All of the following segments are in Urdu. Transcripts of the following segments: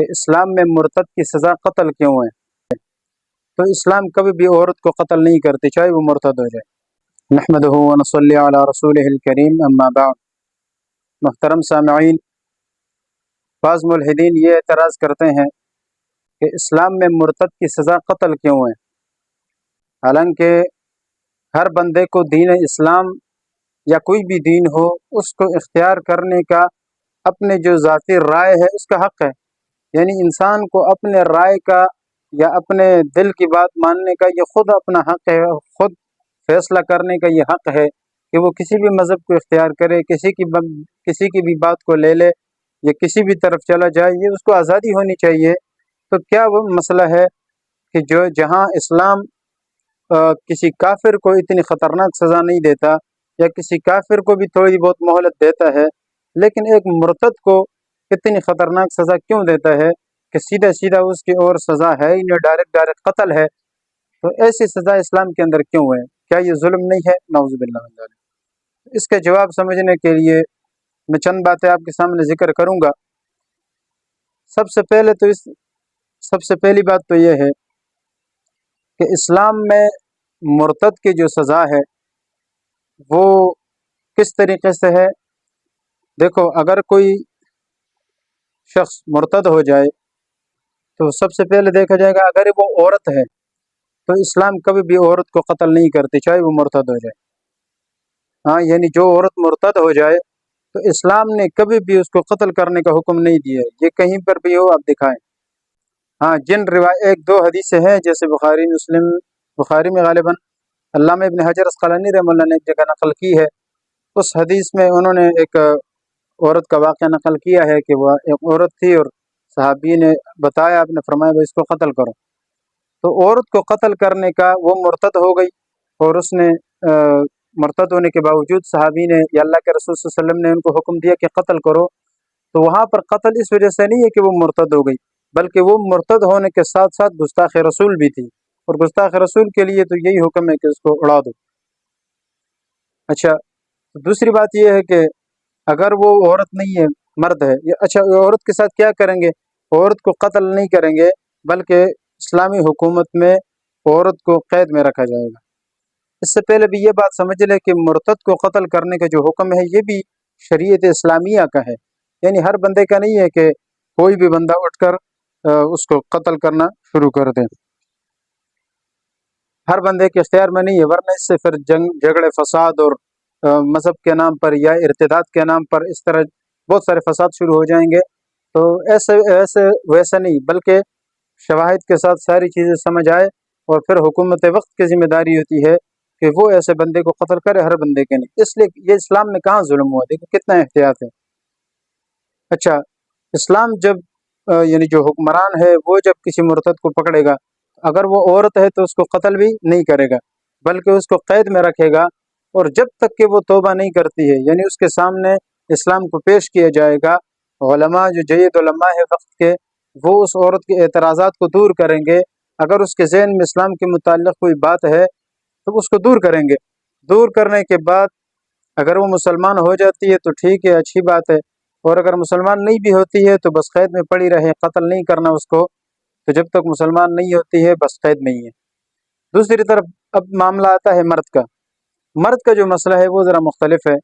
کہ اسلام میں مرتد کی سزا قتل کیوں ہے؟ تو اسلام کبھی بھی عورت کو قتل نہیں کرتی چاہے وہ مرتد ہو جائے۔ نحمدہ و نصلی علی رسولہ الکریم، اما بعد۔ محترم سامعین، بعض ملحدین یہ اعتراض کرتے ہیں کہ اسلام میں مرتد کی سزا قتل کیوں ہے، حالانکہ ہر بندے کو دین اسلام یا کوئی بھی دین ہو اس کو اختیار کرنے کا اپنے جو ذاتی رائے ہے اس کا حق ہے۔ یعنی انسان کو اپنے رائے کا یا اپنے دل کی بات ماننے کا یہ خود اپنا حق ہے، خود فیصلہ کرنے کا یہ حق ہے کہ وہ کسی بھی مذہب کو اختیار کرے، کسی کی بھی بات کو لے لے یا کسی بھی طرف چلا جائے، یہ اس کو آزادی ہونی چاہیے۔ تو کیا وہ مسئلہ ہے کہ جہاں اسلام کسی کافر کو اتنی خطرناک سزا نہیں دیتا یا کسی کافر کو بھی تھوڑی بہت مہلت دیتا ہے، لیکن ایک مرتد کو اتنی خطرناک سزا کیوں دیتا ہے کہ سیدھا سیدھا اس کی اور سزا ہے ہی نہیں، ڈائریکٹ قتل ہے؟ تو ایسی سزا اسلام کے اندر کیوں ہے؟ کیا یہ ظلم نہیں ہے؟ نعوذ باللہ من ذالک۔ اس کا جواب سمجھنے کے لیے میں چند باتیں آپ کے سامنے ذکر کروں گا۔ سب سے پہلی بات تو یہ ہے کہ اسلام میں مرتد کی جو سزا ہے وہ کس طریقے سے ہے۔ دیکھو، اگر کوئی شخص مرتد ہو جائے تو سب سے پہلے دیکھا جائے گا اگر وہ عورت ہے تو اسلام کبھی بھی عورت کو قتل نہیں کرتی چاہے وہ مرتد ہو جائے۔ ہاں، یعنی جو عورت مرتد ہو جائے تو اسلام نے کبھی بھی اس کو قتل کرنے کا حکم نہیں دیا ہے، یہ کہیں پر بھی ہو آپ دکھائیں۔ ہاں، جن ایک دو حدیثیں ہیں جیسے بخاری میں غالباً علامہ ابن حجر اسقلانی رحمہ اللہ نے ایک جگہ نقل کی ہے، اس حدیث میں انہوں نے ایک عورت کا واقعہ نقل کیا ہے کہ وہ ایک عورت تھی اور صحابی نے بتایا، آپ نے فرمایا بھائی اس کو قتل کرو۔ تو عورت کو قتل کرنے کا، وہ مرتد ہو گئی اور اس نے مرتد ہونے کے باوجود صحابی نے یا اللہ کے رسول صلی اللہ علیہ وسلم نے ان کو حکم دیا کہ قتل کرو، تو وہاں پر قتل اس وجہ سے نہیں ہے کہ وہ مرتد ہو گئی، بلکہ وہ مرتد ہونے کے ساتھ ساتھ گستاخ رسول بھی تھی، اور گستاخ رسول کے لیے تو یہی حکم ہے کہ اس کو اڑا دو۔ اچھا، دوسری بات یہ ہے کہ اگر وہ عورت نہیں ہے، مرد ہے، اچھا عورت کے ساتھ کیا کریں گے؟ عورت کو قتل نہیں کریں گے، بلکہ اسلامی حکومت میں عورت کو قید میں رکھا جائے گا۔ اس سے پہلے بھی یہ بات سمجھ لے کہ مرتد کو قتل کرنے کا جو حکم ہے یہ بھی شریعت اسلامیہ کا ہے، یعنی ہر بندے کا نہیں ہے کہ کوئی بھی بندہ اٹھ کر اس کو قتل کرنا شروع کر دے، ہر بندے کے اختیار میں نہیں ہے، ورنہ اس سے پھر جھگڑے فساد اور مذہب کے نام پر یا ارتداد کے نام پر اس طرح بہت سارے فساد شروع ہو جائیں گے۔ تو ویسا نہیں، بلکہ شواہد کے ساتھ ساری چیزیں سمجھ آئے، اور پھر حکومت وقت کی ذمہ داری ہوتی ہے کہ وہ ایسے بندے کو قتل کرے، ہر بندے کے نہیں۔ اس لیے یہ اسلام میں کہاں ظلم ہوا، دیکھو کتنا احتیاط ہے۔ اچھا، اسلام جب یعنی جو حکمران ہے وہ جب کسی مرتد کو پکڑے گا، اگر وہ عورت ہے تو اس کو قتل بھی نہیں کرے گا، بلکہ اس کو قید میں رکھے گا، اور جب تک کہ وہ توبہ نہیں کرتی ہے، یعنی اس کے سامنے اسلام کو پیش کیا جائے گا۔ علماء جو جید علماء ہے وقت کے، وہ اس عورت کے اعتراضات کو دور کریں گے۔ اگر اس کے ذہن میں اسلام کے متعلق کوئی بات ہے تو اس کو دور کریں گے۔ دور کرنے کے بعد اگر وہ مسلمان ہو جاتی ہے تو ٹھیک ہے، اچھی بات ہے، اور اگر مسلمان نہیں بھی ہوتی ہے تو بس قید میں پڑی رہے، قتل نہیں کرنا اس کو، تو جب تک مسلمان نہیں ہوتی ہے بس قید میں ہی ہے۔ دوسری طرف اب معاملہ آتا ہے مرد کا۔ مرد کا جو مسئلہ ہے وہ ذرا مختلف ہے،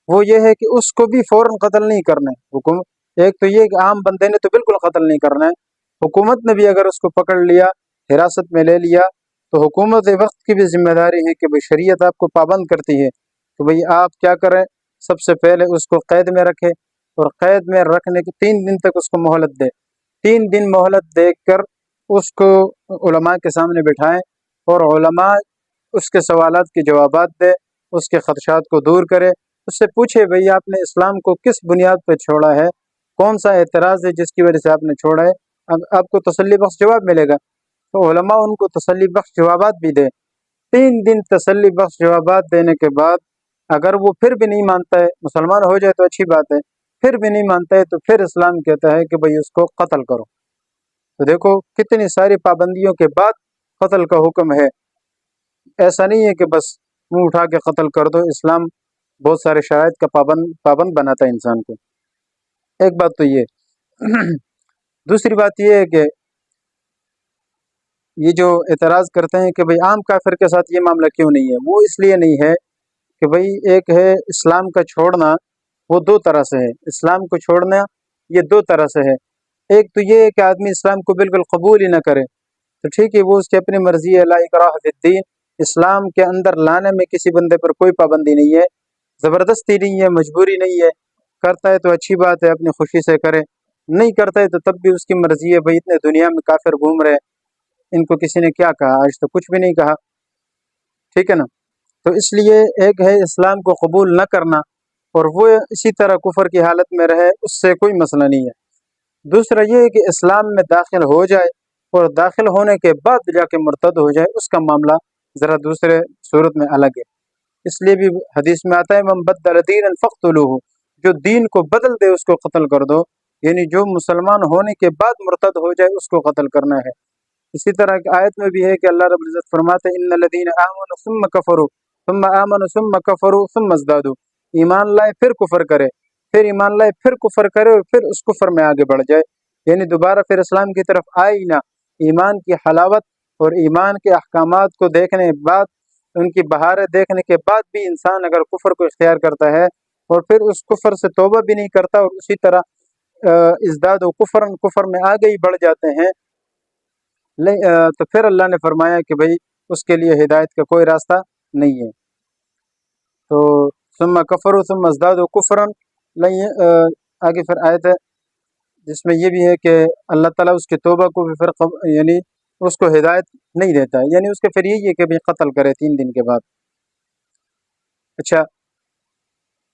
وہ یہ ہے کہ اس کو بھی فوراً قتل نہیں کرنا ہے۔ ایک تو یہ کہ عام بندے نے تو بالکل قتل نہیں کرنا ہے، حکومت نے بھی اگر اس کو پکڑ لیا، حراست میں لے لیا، تو حکومت وقت کی بھی ذمہ داری ہے کہ بھئی شریعت آپ کو پابند کرتی ہے کہ بھئی آپ کیا کریں، سب سے پہلے اس کو قید میں رکھے، اور قید میں رکھنے کے 3 دن تک اس کو مہلت دے۔ 3 دن مہلت دے کر اس کو علماء کے سامنے بٹھائیں، اور علماء اس کے سوالات کے جوابات دے، اس کے خدشات کو دور کرے، اس سے پوچھے بھئی آپ نے اسلام کو کس بنیاد پہ چھوڑا ہے، کون سا اعتراض ہے جس کی وجہ سے آپ نے چھوڑا ہے، آپ کو تسلی بخش جواب ملے گا۔ تو علماء ان کو تسلی بخش جوابات بھی دے۔ 3 دن تسلی بخش جوابات دینے کے بعد اگر وہ پھر بھی نہیں مانتا ہے، مسلمان ہو جائے تو اچھی بات ہے، پھر بھی نہیں مانتا ہے تو پھر اسلام کہتا ہے کہ بھئی اس کو قتل کرو۔ تو دیکھو کتنی ساری پابندیوں کے بعد قتل کا حکم ہے، ایسا نہیں ہے کہ بس منہ اٹھا کے قتل کر دو۔ اسلام بہت سارے شرائط کا پابند بناتا ہے انسان کو۔ ایک بات تو یہ دوسری بات یہ ہے کہ یہ جو اعتراض کرتے ہیں کہ بھئی عام کافر کے ساتھ یہ معاملہ کیوں نہیں ہے، وہ اس لیے نہیں ہے کہ بھئی ایک ہے اسلام کا چھوڑنا، وہ دو طرح سے ہے، اسلام کو چھوڑنا یہ دو طرح سے ہے۔ ایک تو یہ ہے کہ آدمی اسلام کو بالکل قبول ہی نہ کرے، تو ٹھیک ہے، وہ اس کی اپنی مرضی ہے، لا اکراہ فی الدین، اسلام کے اندر لانے میں کسی بندے پر کوئی پابندی نہیں ہے، زبردستی نہیں ہے، مجبوری نہیں ہے، کرتا ہے تو اچھی بات ہے، اپنی خوشی سے کرے، نہیں کرتا ہے تو تب بھی اس کی مرضی ہے۔ بھئی اتنے دنیا میں کافر گھوم رہے، ان کو کسی نے کیا کہا؟ آج تو کچھ بھی نہیں کہا، ٹھیک ہے نا؟ تو اس لیے ایک ہے اسلام کو قبول نہ کرنا، اور وہ اسی طرح کفر کی حالت میں رہے، اس سے کوئی مسئلہ نہیں ہے۔ دوسرا یہ ہے کہ اسلام میں داخل ہو جائے اور داخل ہونے کے بعد جا کے مرتد ہو جائے، اس کا معاملہ ذرا دوسرے صورت میں الگ ہے۔ اس لیے بھی حدیث میں آتا ہے من بدل دینا فاقتلوہ، جو دین کو بدل دے اس کو قتل کر دو، یعنی جو مسلمان ہونے کے بعد مرتد ہو جائے اس کو قتل کرنا ہے۔ اسی طرح کی آیت میں بھی ہے کہ اللہ رب العزت فرماتے ہیں ان الذین آمنوا ثم کفروا ثم آمنوا ثم کفروا ثم ازدادوا، ایمان لائے پھر کفر کرے، پھر ایمان لائے پھر کفر کرے، اور پھر اس کفر میں آگے بڑھ جائے، یعنی دوبارہ پھر اسلام کی طرف آئے ہی نہ۔ ایمان کی حلاوت اور ایمان کے احکامات کو دیکھنے کے بعد، ان کی بہاریں دیکھنے کے بعد بھی انسان اگر کفر کو اختیار کرتا ہے اور پھر اس کفر سے توبہ بھی نہیں کرتا اور اسی طرح ازداد و کفر میں آگے ہی بڑھ جاتے ہیں، تو پھر اللہ نے فرمایا کہ بھئی اس کے لیے ہدایت کا کوئی راستہ نہیں ہے۔ تو ثم کفروا ثم ازدادوا کفرا، آگے پھر آیت ہے جس میں یہ بھی ہے کہ اللہ تعالیٰ اس کی توبہ کو بھی پھر یعنی اس کو ہدایت نہیں دیتا ہے، یعنی اس کے پھر یہی ہے کہ بھی قتل کرے 3 دن کے بعد۔ اچھا،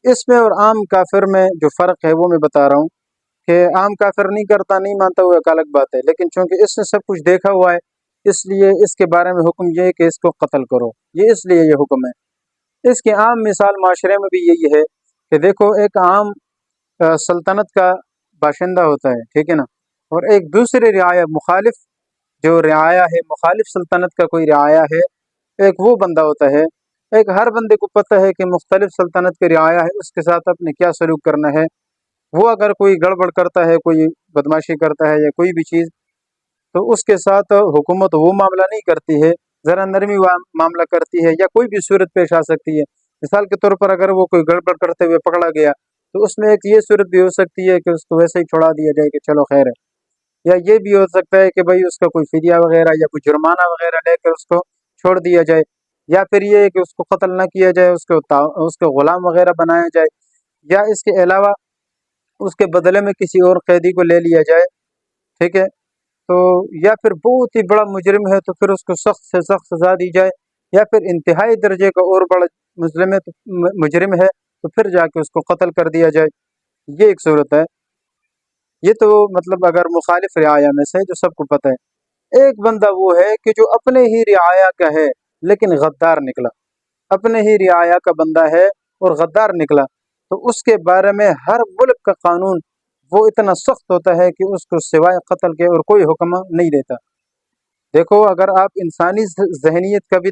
اس میں اور عام کافر میں جو فرق ہے وہ میں بتا رہا ہوں کہ عام کافر نہیں کرتا، نہیں مانتا، وہ ایک الگ بات ہے، لیکن چونکہ اس نے سب کچھ دیکھا ہوا ہے اس لیے اس کے بارے میں حکم یہ ہے کہ اس کو قتل کرو، یہ اس لیے یہ حکم ہے۔ اس کی عام مثال معاشرے میں بھی یہی ہے کہ دیکھو ایک عام سلطنت کا باشندہ ہوتا ہے، ٹھیک ہے نا، اور ایک دوسرے رعایا مخالف جو رعایا ہے، مخالف سلطنت کا کوئی رعایا ہے، ایک وہ بندہ ہوتا ہے، ایک ہر بندے کو پتہ ہے کہ مختلف سلطنت کے رعایا ہے اس کے ساتھ اپنے کیا سلوک کرنا ہے، وہ اگر کوئی گڑبڑ کرتا ہے، کوئی بدماشی کرتا ہے یا کوئی بھی چیز، تو اس کے ساتھ حکومت وہ معاملہ نہیں کرتی ہے، ذرا نرمی معاملہ کرتی ہے، یا کوئی بھی صورت پیش آ سکتی ہے۔ مثال کے طور پر اگر وہ کوئی گڑبڑ کرتے ہوئے پکڑا گیا تو اس میں ایک یہ صورت بھی ہو سکتی ہے کہ اس کو ویسے ہی چھوڑا دیا جائے کہ چلو خیر ہے، یا یہ بھی ہو سکتا ہے کہ بھئی اس کا کوئی فدیہ وغیرہ یا کوئی جرمانہ وغیرہ لے کر اس کو چھوڑ دیا جائے، یا پھر یہ ہے کہ اس کو قتل نہ کیا جائے، اس کو غلام وغیرہ بنایا جائے، یا اس کے علاوہ اس کے بدلے میں کسی اور قیدی کو لے لیا جائے، ٹھیک ہے، تو یا پھر بہت ہی بڑا مجرم ہے تو پھر اس کو سخت سے سخت سزا دی جائے، یا پھر انتہائی درجے کا اور بڑا مجرم ہے تو پھر جا کے اس کو قتل کر دیا جائے، یہ ایک صورت ہے۔ یہ تو مطلب اگر مخالف رعایا میں سے جو سب کو پتہ ہے۔ ایک بندہ وہ ہے کہ جو اپنے ہی رعایا کا ہے لیکن غدار نکلا، اپنے ہی رعایا کا بندہ ہے اور غدار نکلا، تو اس کے بارے میں ہر ملک کا قانون وہ اتنا سخت ہوتا ہے کہ اس کو سوائے قتل کے اور کوئی حکم نہیں دیتا۔ دیکھو اگر آپ انسانی ذہنیت کا بھی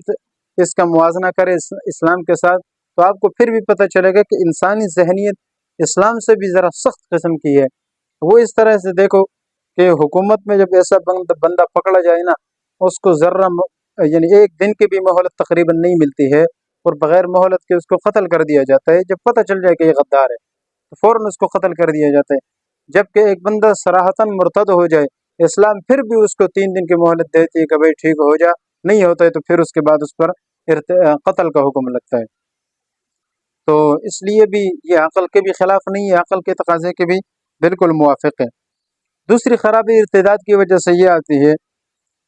اس کا موازنہ کریں اسلام کے ساتھ تو آپ کو پھر بھی پتہ چلے گا کہ انسانی ذہنیت اسلام سے بھی ذرا سخت قسم کی ہے۔ وہ اس طرح سے دیکھو کہ حکومت میں جب ایسا بندہ پکڑا جائے نا، اس کو ذرہ یعنی 1 دن کی بھی مہلت تقریباً نہیں ملتی ہے، اور بغیر مہلت کے اس کو قتل کر دیا جاتا ہے۔ جب پتہ چل جائے کہ یہ غدار ہے تو فوراً اس کو قتل کر دیا جاتا ہے، جبکہ ایک بندہ صراحتاً مرتد ہو جائے اسلام پھر بھی اس کو 3 دن کی مہلت دیتی ہے کہ بھائی ٹھیک ہو جا، نہیں ہوتا ہے تو پھر اس کے بعد اس پر قتل کا حکم لگتا ہے۔ تو اس لیے بھی یہ عقل کے بھی خلاف نہیں ہے، عقل کے تقاضے کے بھی بالکل موافق ہے۔ دوسری خرابی ارتداد کی وجہ سے یہ آتی ہے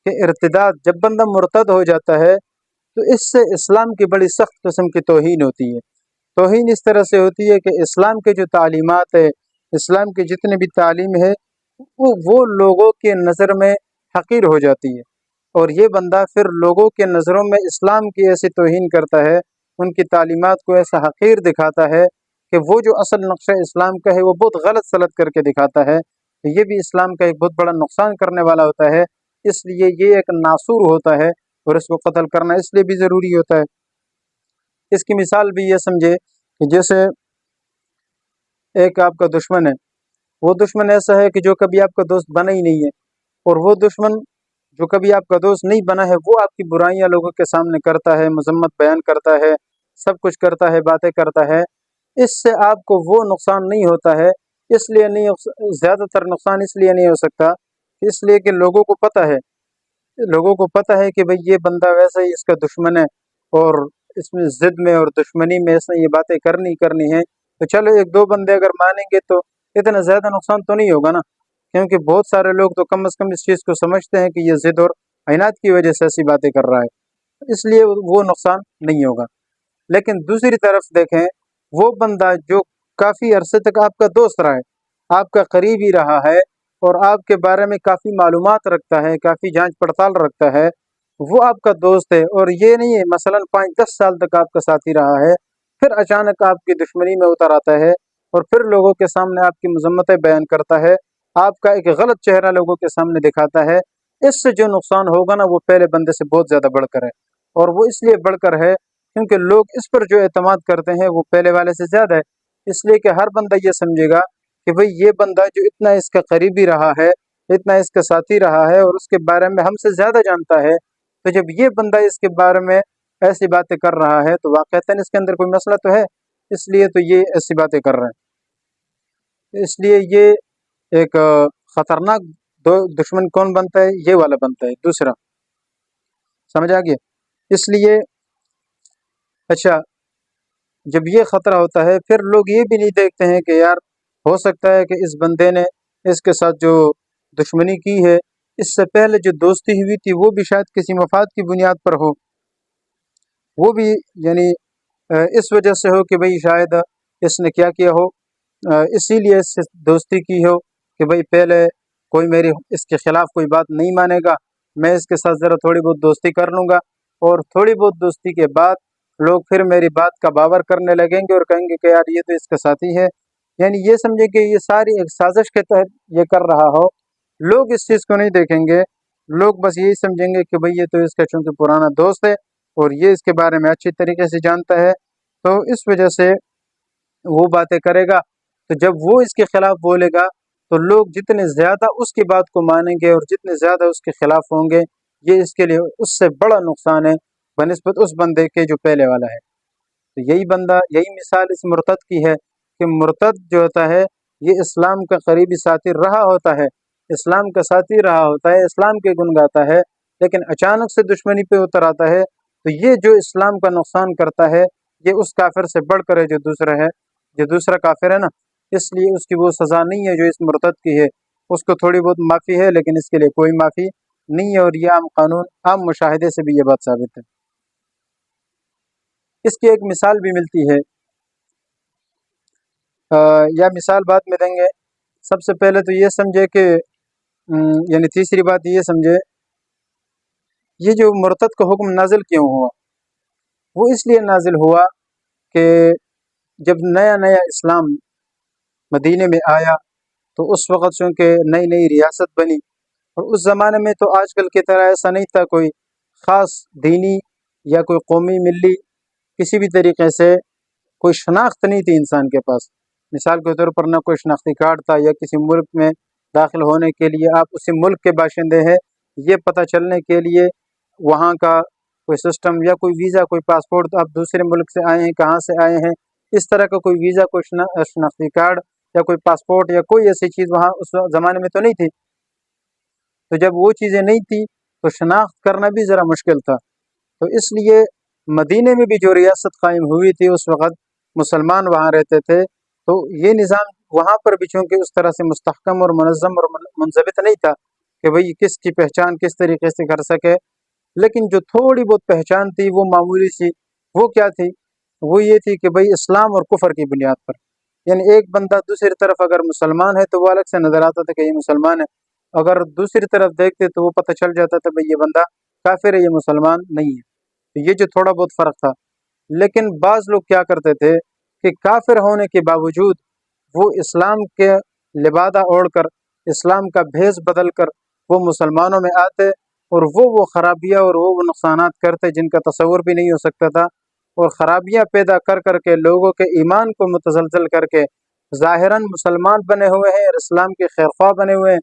کہ ارتداد جب بندہ مرتد ہو جاتا ہے تو اس سے اسلام کی بڑی سخت قسم کی توہین ہوتی ہے۔ توہین اس طرح سے ہوتی ہے کہ اسلام کے جو تعلیمات ہے، اسلام کی جتنے بھی تعلیم ہے، وہ لوگوں کے نظر میں حقیر ہو جاتی ہے، اور یہ بندہ پھر لوگوں کے نظروں میں اسلام کی ایسی توہین کرتا ہے، ان کی تعلیمات کو ایسا حقیر دکھاتا ہے کہ وہ جو اصل نقشہ اسلام کا ہے وہ بہت غلط سلط کر کے دکھاتا ہے، یہ بھی اسلام کا ایک بہت بڑا نقصان کرنے والا ہوتا ہے۔ اس لیے یہ ایک ناصور ہوتا ہے اور اس کو قتل کرنا اس لیے بھی ضروری ہوتا ہے۔ اس کی مثال بھی یہ سمجھے کہ جیسے ایک آپ کا دشمن ہے، وہ دشمن ایسا ہے کہ جو کبھی آپ کا دوست بنا ہی نہیں ہے، اور وہ دشمن جو کبھی آپ کا دوست نہیں بنا ہے وہ آپ کی برائیاں لوگوں کے سامنے کرتا ہے، مذمت بیان کرتا ہے، سب کچھ کرتا ہے، باتیں کرتا ہے۔ اس سے آپ کو وہ نقصان نہیں ہوتا ہے، اس لیے نہیں، زیادہ تر نقصان اس لیے نہیں ہو سکتا، اس لیے کہ لوگوں کو پتہ ہے کہ بھئی یہ بندہ ویسا ہی اس کا دشمن ہے، اور اس میں ضد میں اور دشمنی میں اس نے یہ باتیں کرنی ہیں، تو چلو ایک دو بندے اگر مانیں گے تو اتنا زیادہ نقصان تو نہیں ہوگا نا، کیونکہ بہت سارے لوگ تو کم از کم اس چیز کو سمجھتے ہیں کہ یہ ضد اور عناد کی وجہ سے ایسی باتیں کر رہا ہے، اس لیے وہ نقصان نہیں ہوگا۔ لیکن دوسری طرف دیکھیں، وہ بندہ جو کافی عرصے تک آپ کا دوست رہا ہے، آپ کا قریبی رہا ہے، اور آپ کے بارے میں کافی معلومات رکھتا ہے، کافی جانچ پڑتال رکھتا ہے، وہ آپ کا دوست ہے، اور یہ نہیں ہے مثلا 5-10 سال تک آپ کا ساتھی رہا ہے، پھر اچانک آپ کی دشمنی میں اتر آتا ہے، اور پھر لوگوں کے سامنے آپ کی مذمتیں بیان کرتا ہے، آپ کا ایک غلط چہرہ لوگوں کے سامنے دکھاتا ہے۔ اس سے جو نقصان ہوگا نا وہ پہلے بندے سے بہت زیادہ بڑھ کر ہے، اور وہ اس لیے بڑھ کر ہے کیونکہ لوگ اس پر جو اعتماد کرتے ہیں وہ پہلے والے سے زیادہ ہے، اس لیے کہ ہر بندہ یہ سمجھے گا کہ بھئی یہ بندہ جو اتنا اس کا قریبی رہا ہے، اتنا اس کا ساتھی رہا ہے، اور اس کے بارے میں ہم سے زیادہ جانتا ہے، تو جب یہ بندہ اس کے بارے میں ایسی باتیں کر رہا ہے تو واقعتاً اس کے اندر کوئی مسئلہ تو ہے، اس لیے تو یہ ایسی باتیں کر رہے ہیں۔ اس لیے یہ ایک خطرناک دشمن کون بنتا ہے؟ یہ والا بنتا ہے، دوسرا، سمجھ آ گیا؟ اس لیے اچھا، جب یہ خطرہ ہوتا ہے پھر لوگ یہ بھی نہیں دیکھتے ہیں کہ یار ہو سکتا ہے کہ اس بندے نے اس کے ساتھ جو دشمنی کی ہے، اس سے پہلے جو دوستی ہوئی تھی وہ بھی شاید کسی مفاد کی بنیاد پر ہو، وہ بھی یعنی اس وجہ سے ہو کہ بھئی شاید اس نے کیا ہو، اسی لیے اس سے دوستی کی ہو کہ بھئی پہلے کوئی میری اس کے خلاف کوئی بات نہیں مانے گا، میں اس کے ساتھ ذرا تھوڑی بہت دوستی کر لوں گا، اور تھوڑی بہت دوستی کے بعد لوگ پھر میری بات کا باور کرنے لگیں گے اور کہیں گے کہ یار یہ تو اس کا ساتھی ہے، یعنی یہ سمجھے کہ یہ ساری ایک سازش کے تحت یہ کر رہا ہو۔ لوگ اس چیز کو نہیں دیکھیں گے، لوگ بس یہی سمجھیں گے کہ بھئی یہ تو اس کا چونکہ پرانا دوست ہے اور یہ اس کے بارے میں اچھی طریقے سے جانتا ہے، تو اس وجہ سے وہ باتیں کرے گا، تو جب وہ اس کے خلاف بولے گا تو لوگ جتنے زیادہ اس کی بات کو مانیں گے اور جتنے زیادہ اس کے خلاف ہوں گے، یہ اس کے لیے اس سے بڑا نقصان ہے بنسبت اس بندے کے جو پہلے والا ہے۔ تو یہی مثال اس مرتد کی ہے کہ مرتد جو ہوتا ہے یہ اسلام کا قریبی ساتھی رہا ہوتا ہے، اسلام کا ساتھی رہا ہوتا ہے، اسلام کے گن گاتا ہے، لیکن اچانک سے دشمنی پہ اتر آتا ہے، تو یہ جو اسلام کا نقصان کرتا ہے یہ اس کافر سے بڑھ کر ہے جو دوسرا کافر ہے نا، اس لیے اس کی وہ سزا نہیں ہے جو اس مرتد کی ہے، اس کو تھوڑی بہت معافی ہے لیکن اس کے لیے کوئی معافی نہیں ہے، اور یہ عام قانون، عام مشاہدے سے بھی یہ بات ثابت ہے۔ اس کی ایک مثال بھی ملتی ہے، یا مثال بعد میں دیں گے، سب سے پہلے تو یہ سمجھے کہ یعنی تیسری بات یہ سمجھے، یہ جو مرتد کا حکم نازل کیوں ہوا؟ وہ اس لیے نازل ہوا کہ جب نیا اسلام مدینے میں آیا تو اس وقت چونکہ نئی ریاست بنی، اور اس زمانے میں تو آج کل کی طرح ایسا نہیں تھا، کوئی خاص دینی یا کوئی قومی ملی کسی بھی طریقے سے کوئی شناخت نہیں تھی انسان کے پاس، مثال کے طور پر نہ کوئی شناختی کارڈ تھا، یا کسی ملک میں داخل ہونے کے لیے آپ اسی ملک کے باشندے ہیں یہ پتہ چلنے کے لیے وہاں کا کوئی سسٹم یا کوئی ویزا، کوئی پاسپورٹ، آپ دوسرے ملک سے آئے ہیں، کہاں سے آئے ہیں، اس طرح کا کوئی ویزا، کوئی شناختی کارڈ یا کوئی پاسپورٹ یا کوئی ایسی چیز وہاں اس زمانے میں تو نہیں تھی، تو جب وہ چیزیں نہیں تھی تو شناخت کرنا بھی ذرا مشکل تھا، تو اس لیے مدینے میں بھی جو ریاست قائم ہوئی تھی اس وقت مسلمان وہاں رہتے تھے، تو یہ نظام وہاں پر بھی چونکہ اس طرح سے مستحکم اور منظم اور منضبط نہیں تھا کہ بھئی کس کی پہچان کس طریقے سے کر سکے، لیکن جو تھوڑی بہت پہچان تھی وہ معمولی سی، وہ کیا تھی؟ وہ یہ تھی کہ بھئی اسلام اور کفر کی بنیاد پر، یعنی ایک بندہ دوسری طرف اگر مسلمان ہے تو وہ الگ سے نظر آتا تھا کہ یہ مسلمان ہے، اگر دوسری طرف دیکھتے تو وہ پتہ چل جاتا تھا بھئی یہ بندہ کافر ہے، یہ مسلمان نہیں ہے، تو یہ جو تھوڑا بہت فرق تھا۔ لیکن بعض لوگ کیا کرتے تھے کہ کافر ہونے کے باوجود وہ اسلام کے لبادہ اوڑھ کر، اسلام کا بھیس بدل کر وہ مسلمانوں میں آتے اور وہ خرابیاں اور وہ نقصانات کرتے جن کا تصور بھی نہیں ہو سکتا تھا، اور خرابیاں پیدا کر کے لوگوں کے ایمان کو متزلزل کر کے ظاہراً مسلمان بنے ہوئے ہیں اور اسلام کے خیرخواہ بنے ہوئے ہیں،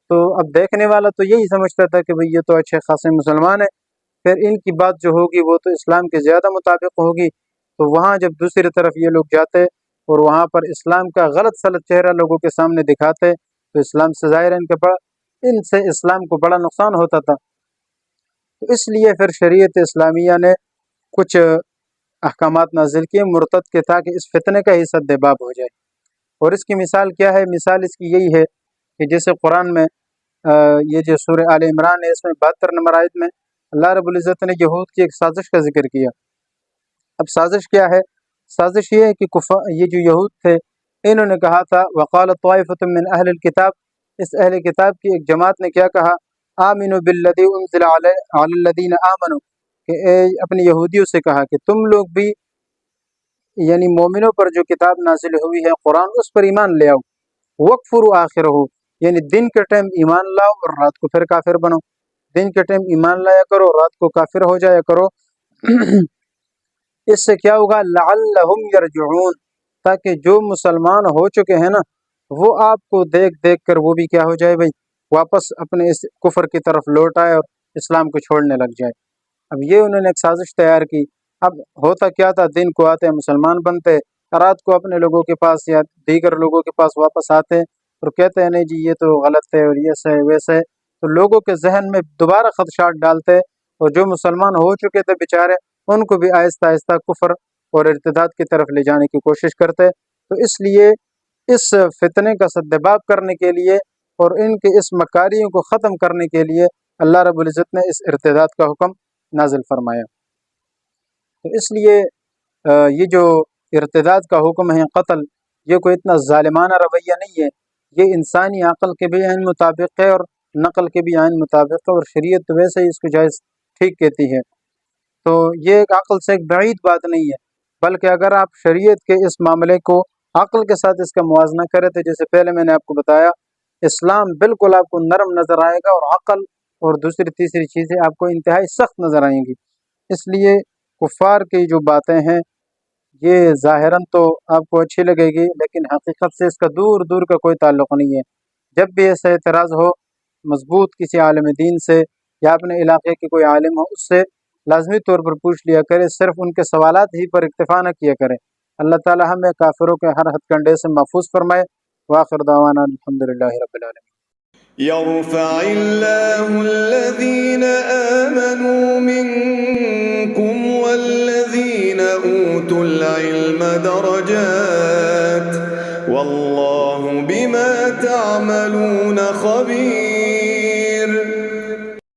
تو اب دیکھنے والا تو یہی سمجھتا تھا کہ بھئی یہ تو اچھے خاصے مسلمان ہیں، پھر ان کی بات جو ہوگی وہ تو اسلام کے زیادہ مطابق ہوگی، تو وہاں جب دوسری طرف یہ لوگ جاتے اور وہاں پر اسلام کا غلط سلط چہرہ لوگوں کے سامنے دکھاتے تو اسلام سے ظاہر ان سے اسلام کو بڑا نقصان ہوتا تھا۔ تو اس لیے پھر شریعت اسلامیہ نے کچھ احکامات نازل کیے مرتد کے، تاکہ اس فتنے کا ہی سد باب ہو جائے۔ اور اس کی مثال کیا ہے؟ مثال اس کی یہی ہے کہ جیسے قرآن میں یہ جو سورہ آل عمران ہے، اس میں 72 نمبر آیت میں اللہ رب العزت نے یہود کی ایک سازش کا ذکر کیا۔ اب سازش کیا ہے؟ سازش یہ ہے کہ یہ جو یہود تھے انہوں نے کہا تھا وقالت طائفۃ من اہل الکتاب، اس اہل کتاب کی ایک جماعت نے کیا کہا؟ آمنوا بالذی انزل علی الذین آمنوا، کہ اپنے یہودیوں سے کہا کہ تم لوگ بھی یعنی مومنوں پر جو کتاب نازل ہوئی ہے قرآن، اس پر ایمان لے آؤ۔ وکفروا آخرہ، یعنی دن کے ٹائم ایمان لاؤ اور رات کو پھر کافر بنو، دن کے ٹائم ایمان لایا کرو، رات کو کافر ہو جایا کرو۔ اس سے کیا ہوگا؟ لعلہم یرجعون، تاکہ جو مسلمان ہو چکے ہیں نا وہ آپ کو دیکھ دیکھ کر وہ بھی کیا ہو جائے بھائی، واپس اپنے اس کفر کی طرف لوٹ آئے اور اسلام کو چھوڑنے لگ جائے۔ اب یہ انہوں نے ایک سازش تیار کی۔ اب ہوتا کیا تھا؟ دن کو آتے مسلمان بنتے، رات کو اپنے لوگوں کے پاس یا دیگر لوگوں کے پاس واپس آتے اور کہتے ہیں نہیں جی یہ تو غلط ہے اور یہ سے ویسے، تو لوگوں کے ذہن میں دوبارہ خدشات ڈالتے، اور جو مسلمان ہو چکے تھے بیچارے ان کو بھی آہستہ آہستہ کفر اور ارتداد کی طرف لے جانے کی کوشش کرتے۔ تو اس لیے اس فتنے کا سدباب کرنے کے لیے اور ان کے اس مکاریوں کو ختم کرنے کے لیے اللہ رب العزت نے اس ارتداد کا حکم نازل فرمایا۔ تو اس لیے یہ جو ارتداد کا حکم ہے قتل، یہ کوئی اتنا ظالمانہ رویہ نہیں ہے، یہ انسانی عقل کے بھی عین مطابق ہے اور نقل کے بھی عین مطابق ہے، اور شریعت تو ویسے ہی اس کو جائز ٹھیک کہتی ہے۔ تو یہ ایک عقل سے ایک بعید بات نہیں ہے، بلکہ اگر آپ شریعت کے اس معاملے کو عقل کے ساتھ اس کا موازنہ کریں تو جیسے پہلے میں نے آپ کو بتایا اسلام بالکل آپ کو نرم نظر آئے گا، اور عقل اور دوسری تیسری چیزیں آپ کو انتہائی سخت نظر آئیں گی۔ اس لیے کفار کی جو باتیں ہیں یہ ظاہراً تو آپ کو اچھی لگے گی، لیکن حقیقت سے اس کا دور دور کا کوئی تعلق نہیں ہے۔ جب بھی ایسا اعتراض ہو مضبوط کسی عالم دین سے یا اپنے علاقے کے کوئی عالم ہو، اس سے لازمی طور پر پوچھ لیا کرے، صرف ان کے سوالات ہی پر اکتفا نہ کیا کرے۔ اللہ تعالی ہمیں کافروں کے ہر ہتھ کنڈے سے محفوظ فرمائے۔ وآخر دعوانا الحمدللہ رب العالمین۔ يرفع الله الذين آمنوا منكم والذين أوتوا العلم درجات والله بما تعملون خبير۔